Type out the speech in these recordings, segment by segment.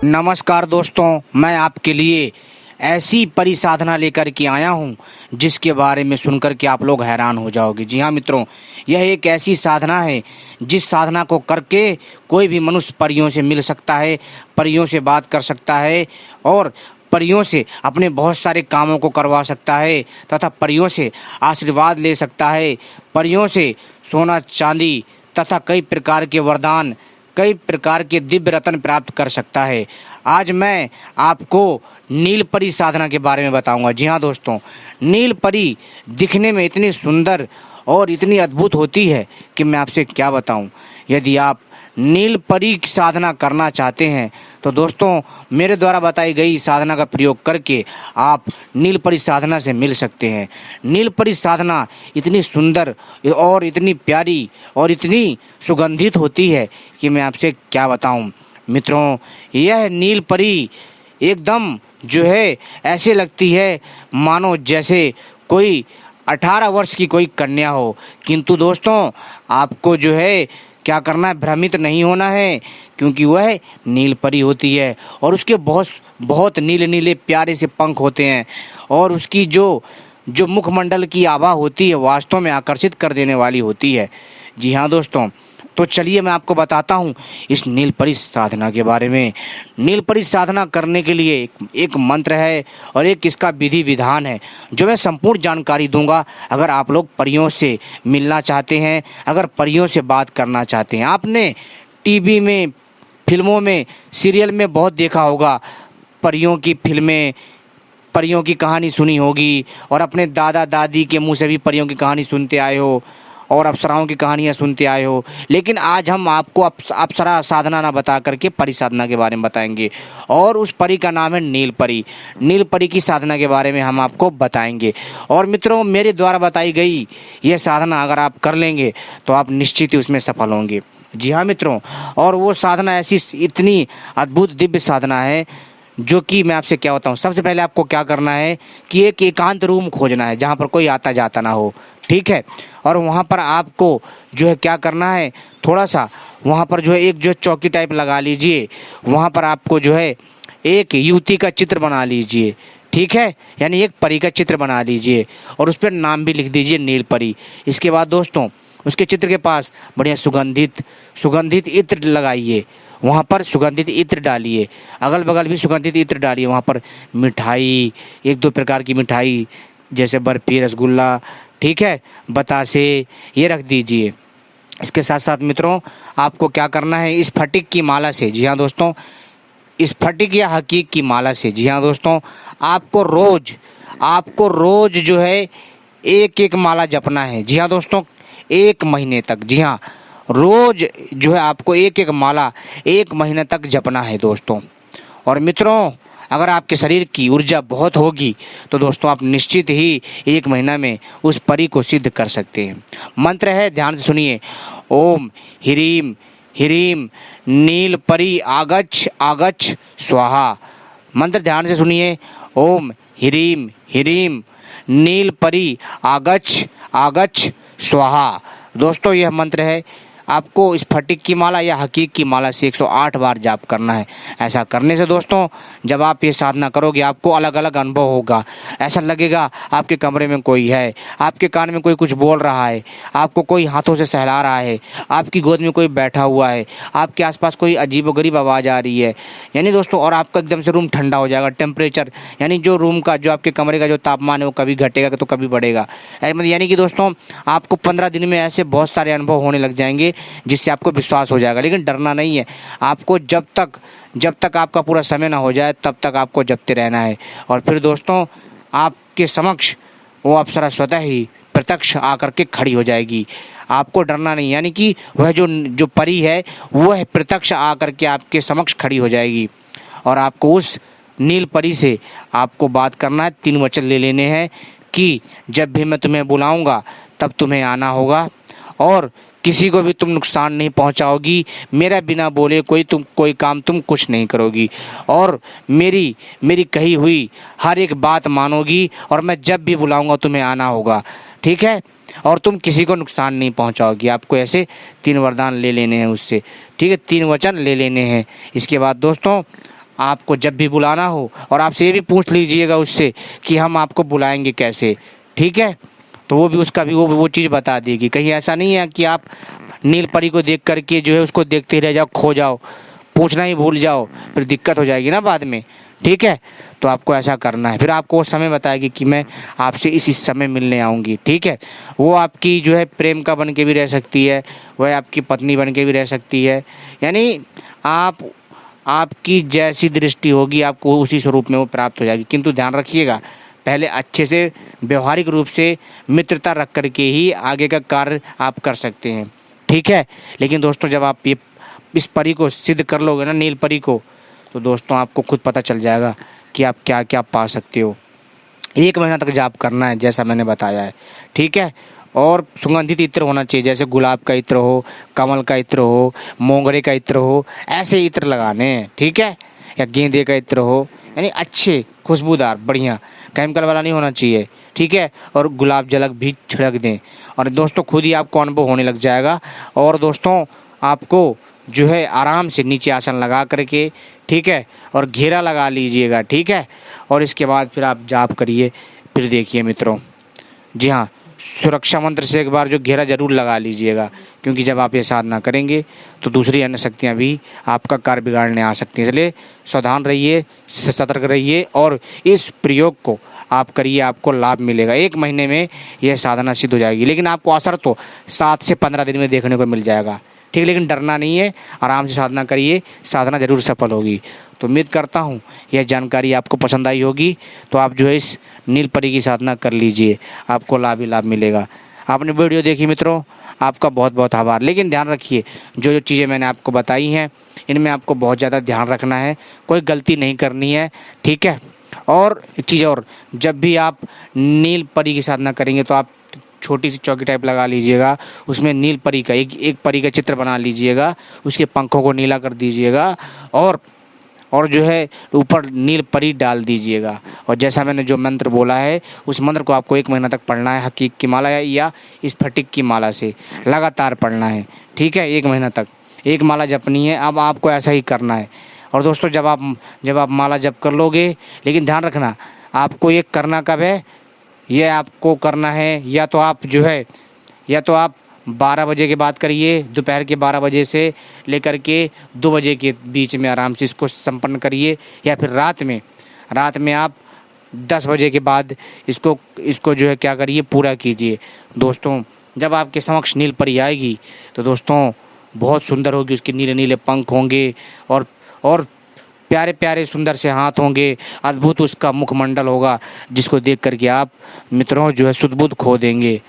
नमस्कार दोस्तों, मैं आपके लिए ऐसी परिसाधना लेकर के आया हूँ जिसके बारे में सुनकर के आप लोग हैरान हो जाओगे। जी हाँ मित्रों, यह एक ऐसी साधना है जिस साधना को करके कोई भी मनुष्य परियों से मिल सकता है, परियों से बात कर सकता है और परियों से अपने बहुत सारे कामों को करवा सकता है तथा परियों से आशीर्वाद ले सकता है। परियों से सोना चांदी तथा कई प्रकार के वरदान, कई प्रकार के दिव्य रत्न प्राप्त कर सकता है। आज मैं आपको नील परी साधना के बारे में बताऊंगा। जी हाँ दोस्तों, नील परी दिखने में इतनी सुंदर और इतनी अद्भुत होती है कि मैं आपसे क्या बताऊं। यदि आप नील परी की साधना करना चाहते हैं तो दोस्तों मेरे द्वारा बताई गई साधना का प्रयोग करके आप नील परी साधना से मिल सकते हैं। नील परी साधना इतनी सुंदर और इतनी प्यारी और इतनी सुगंधित होती है कि मैं आपसे क्या बताऊं। मित्रों, यह नील परी एकदम जो है ऐसे लगती है मानो जैसे कोई 18 वर्ष की कोई कन्या हो। किंतु दोस्तों आपको जो है क्या करना है, भ्रमित नहीं होना है, क्योंकि वह नील परी होती है और उसके बहुत बहुत नीले नीले प्यारे से पंख होते हैं और उसकी जो मुखमंडल की आभा होती है वास्तव में आकर्षित कर देने वाली होती है। जी हाँ दोस्तों, तो चलिए मैं आपको बताता हूँ इस नील परी साधना के बारे में। नील परी साधना करने के लिए एक मंत्र है और एक इसका विधि विधान है जो मैं संपूर्ण जानकारी दूंगा। अगर आप लोग परियों से मिलना चाहते हैं, अगर परियों से बात करना चाहते हैं, आपने टीवी में, फिल्मों में, सीरियल में बहुत देखा होगा, परियों की फिल्में, परियों की कहानी सुनी होगी और अपने दादा दादी के मुँह से भी परियों की कहानी सुनते आए हो और अप्सराओं की कहानियाँ सुनते आए हो। लेकिन आज हम आपको अप्सरा साधना ना बता करके परी साधना के बारे में बताएंगे और उस परी का नाम है नील परी। नील परी की साधना के बारे में हम आपको बताएंगे। और मित्रों, मेरे द्वारा बताई गई यह साधना अगर आप कर लेंगे तो आप निश्चित ही उसमें सफल होंगे। जी हाँ मित्रों, और वो साधना ऐसी इतनी अद्भुत दिव्य साधना है जो कि मैं आपसे क्या बताऊँ। सबसे पहले आपको क्या करना है कि एक एकांत रूम खोजना है जहाँ पर कोई आता जाता ना हो, ठीक है। और वहाँ पर आपको जो है क्या करना है, थोड़ा सा वहाँ पर जो है एक जो चौकी टाइप लगा लीजिए। वहाँ पर आपको जो है एक युवती का चित्र बना लीजिए, ठीक है, यानी एक परी का चित्र बना लीजिए और उस पर नाम भी लिख दीजिए नील परी। इसके बाद दोस्तों उसके चित्र के पास बढ़िया सुगंधित इत्र लगाइए, वहाँ पर सुगंधित इत्र डालिए, अगल बगल भी सुगंधित इत्र डालिए। वहाँ पर मिठाई, एक दो प्रकार की मिठाई जैसे बर्फी, रसगुल्ला, ठीक है, बतासे, ये रख दीजिए। इसके साथ साथ मित्रों आपको क्या करना है, इस फटिक की माला से, जी हाँ दोस्तों, इस फटिक या हकीक की माला से, जी हाँ दोस्तों, आपको रोज जो है एक एक माला जपना है। जी हाँ दोस्तों, 1 महीने तक। जी हाँ, रोज जो है आपको एक एक माला 1 महीने तक जपना है दोस्तों। और मित्रों, अगर आपके शरीर की ऊर्जा बहुत होगी तो दोस्तों आप निश्चित ही 1 महीना में उस परी को सिद्ध कर सकते हैं। मंत्र है, ध्यान से सुनिए, ओम ह्रीम ह्रीम नील परी आगच्छ आगच्छ स्वाहा। मंत्र ध्यान से सुनिए, ओम ह्रीम ह्रीम नील परी आगच्छ आगच्छ स्वाहा। दोस्तों यह मंत्र है, आपको इस फटिक की माला या हकीक की माला से 108 बार जाप करना है। ऐसा करने से दोस्तों जब आप ये साधना करोगे आपको अलग अलग अनुभव होगा। ऐसा लगेगा आपके कमरे में कोई है, आपके कान में कोई कुछ बोल रहा है, आपको कोई हाथों से सहला रहा है, आपकी गोद में कोई बैठा हुआ है, आपके आसपास कोई अजीबोगरीब आवाज़ आ रही है, यानी दोस्तों, और आपका एकदम से रूम ठंडा हो जाएगा। टेम्परेचर यानी जो रूम का, जो आपके कमरे का जो तापमान है वो कभी घटेगा तो कभी बढ़ेगा। यानी कि दोस्तों आपको 15 दिन में ऐसे बहुत सारे अनुभव होने लग जाएंगे जिससे आपको विश्वास हो जाएगा। लेकिन डरना नहीं है, आपको जब तक आपका पूरा समय ना हो जाए तब तक आपको जपते रहना है। और फिर दोस्तों आपके समक्ष वो अप्सरा स्वतः ही प्रत्यक्ष आकर के खड़ी हो जाएगी। आपको डरना नहीं, यानी कि वह जो परी है वह प्रत्यक्ष आकर के आपके समक्ष खड़ी हो जाएगी। और आपको उस नील परी से आपको बात करना है, 3 वचन ले लेने हैं कि जब भी मैं तुम्हें बुलाऊंगा तब तुम्हें आना होगा और किसी को भी तुम नुकसान नहीं पहुंचाओगी, मेरा बिना बोले कोई काम तुम कुछ नहीं करोगी और मेरी कही हुई हर एक बात मानोगी और मैं जब भी बुलाऊंगा तुम्हें आना होगा, ठीक है, और तुम किसी को नुकसान नहीं पहुंचाओगी। आपको ऐसे 3 वरदान ले लेने हैं उससे, ठीक है, 3 वचन ले लेने हैं। इसके बाद दोस्तों आपको जब भी बुलाना हो, और आपसे ये भी पूछ लीजिएगा उससे कि हम आपको बुलाएंगे कैसे, ठीक है। तो वो भी उसका भी वो चीज़ बता देगी। कहीं ऐसा नहीं है कि आप नील परी को देख करके जो है उसको देखते ही रह जाओ, खो जाओ, पूछना ही भूल जाओ, फिर दिक्कत हो जाएगी ना बाद में, ठीक है। तो आपको ऐसा करना है, फिर आपको वो समय बताएगी कि मैं आपसे इस समय मिलने आऊँगी, ठीक है। वो आपकी जो है प्रेमिका बन के भी रह सकती है, वह आपकी पत्नी बन के भी रह सकती है, यानी आपकी जैसी दृष्टि होगी आपको उसी स्वरूप में वो प्राप्त हो जाएगी। किंतु ध्यान रखिएगा, पहले अच्छे से व्यवहारिक रूप से मित्रता रख करके ही आगे का कार्य आप कर सकते हैं, ठीक है। लेकिन दोस्तों जब आप ये इस परी को सिद्ध कर लोगे ना, नील परी को, तो दोस्तों आपको खुद पता चल जाएगा कि आप क्या क्या पा सकते हो। 1 महीना तक जाप करना है जैसा मैंने बताया है, ठीक है। और सुगंधित इत्र होना चाहिए, जैसे गुलाब का इत्र हो, कमल का इत्र हो, मोगरे का इत्र हो, ऐसे इत्र लगाने हैं, ठीक है। या गेंदे का इत्र हो, यानी अच्छे खुशबूदार बढ़िया, केमिकल वाला नहीं होना चाहिए, ठीक है। और गुलाब जलक भी छिड़क दें, और दोस्तों खुद ही आपको अनुभव होने लग जाएगा। और दोस्तों आपको जो है आराम से नीचे आसन लगा करके, ठीक है, और घेरा लगा लीजिएगा, ठीक है। और इसके बाद फिर आप जाप करिए। फिर देखिए मित्रों, जी हाँ, सुरक्षा मंत्र से एक बार जो घेरा जरूर लगा लीजिएगा, क्योंकि जब आप ये साधना करेंगे तो दूसरी अन्य शक्तियाँ भी आपका कार्य बिगाड़ने आ सकती हैं। इसलिए सावधान रहिए, सतर्क रहिए, और इस प्रयोग को आप करिए, आपको लाभ मिलेगा। 1 महीने में यह साधना सिद्ध हो जाएगी, लेकिन आपको असर तो 7 से 15 दिन में देखने को मिल जाएगा, ठीक है। लेकिन डरना नहीं है, आराम से साधना करिए, साधना जरूर सफल होगी। तो उम्मीद करता हूँ यह जानकारी आपको पसंद आई होगी। तो आप जो है इस नील परी की साधना कर लीजिए, आपको लाभ ही लाभ मिलेगा। आपने वीडियो देखी मित्रों, आपका बहुत बहुत आभार। लेकिन ध्यान रखिए, जो जो चीज़ें मैंने आपको बताई हैं इनमें आपको बहुत ज़्यादा ध्यान रखना है, कोई गलती नहीं करनी है, ठीक है। और एक चीज़ और, जब भी आप नील परी की साधना करेंगे तो आप छोटी सी चौकी टाइप लगा लीजिएगा, उसमें नील परी का एक परी का चित्र बना लीजिएगा, उसके पंखों को नीला कर दीजिएगा, और जो है ऊपर नील परी डाल दीजिएगा। और जैसा मैंने जो मंत्र बोला है उस मंत्र को आपको 1 महीना तक पढ़ना है, हकीक की माला या स्फटिक की माला से लगातार पढ़ना है, ठीक है। 1 महीना तक एक माला जपनी है। अब आपको ऐसा ही करना है। और दोस्तों जब आप माला जप कर लोगे, लेकिन ध्यान रखना आपको ये करना कब है, ये आपको करना है या तो आप 12 बजे के बाद करिए, दोपहर के 12 बजे से लेकर के 2 बजे के बीच में आराम से इसको संपन्न करिए, या फिर रात में आप 10 बजे के बाद इसको जो है क्या करिए, पूरा कीजिए। दोस्तों जब आपके समक्ष नील परी आएगी तो दोस्तों बहुत सुंदर होगी, उसके नीले नीले पंख होंगे, और प्यारे प्यारे सुंदर से हाथ होंगे, अद्भुत उसका मुखमंडल होगा, जिसको देख करके आप मित्रों जो है सुध बुध खो देंगे।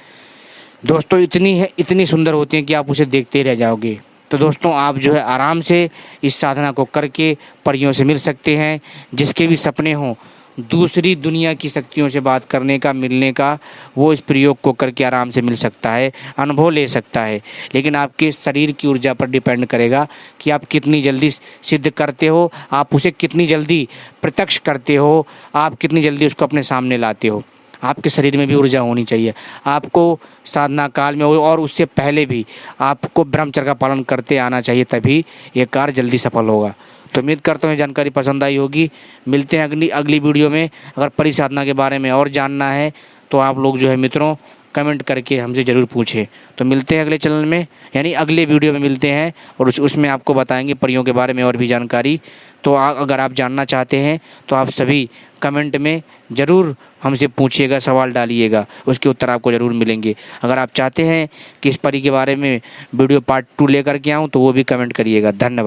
दोस्तों इतनी सुंदर होती हैं कि आप उसे देखते ही रह जाओगे। तो दोस्तों आप जो है आराम से इस साधना को करके परियों से मिल सकते हैं। जिसके भी सपने हों दूसरी दुनिया की शक्तियों से बात करने का, मिलने का, वो इस प्रयोग को करके आराम से मिल सकता है, अनुभव ले सकता है। लेकिन आपके शरीर की ऊर्जा पर डिपेंड करेगा कि आप कितनी जल्दी सिद्ध करते हो, आप उसे कितनी जल्दी प्रत्यक्ष करते हो, आप कितनी जल्दी उसको अपने सामने लाते हो। आपके शरीर में भी ऊर्जा होनी चाहिए। आपको साधना काल में और उससे पहले भी आपको ब्रह्मचर्य का पालन करते आना चाहिए, तभी ये कार्य जल्दी सफल होगा। तो उम्मीद करता हूँ ये जानकारी पसंद आई होगी। मिलते हैं अगली वीडियो में। अगर परिसाधना के बारे में और जानना है तो आप लोग जो है मित्रों कमेंट करके हमसे ज़रूर पूछें। तो मिलते हैं अगले चैनल में, यानी अगले वीडियो में मिलते हैं, और उसमें आपको बताएंगे परियों के बारे में और भी जानकारी। तो अगर आप जानना चाहते हैं तो आप सभी कमेंट में ज़रूर हमसे पूछिएगा, सवाल डालिएगा, उसके उत्तर आपको ज़रूर मिलेंगे। अगर आप चाहते हैं कि इस परी के बारे में वीडियो पार्ट 2 लेकर के आऊँ तो वो भी कमेंट करिएगा। धन्यवाद।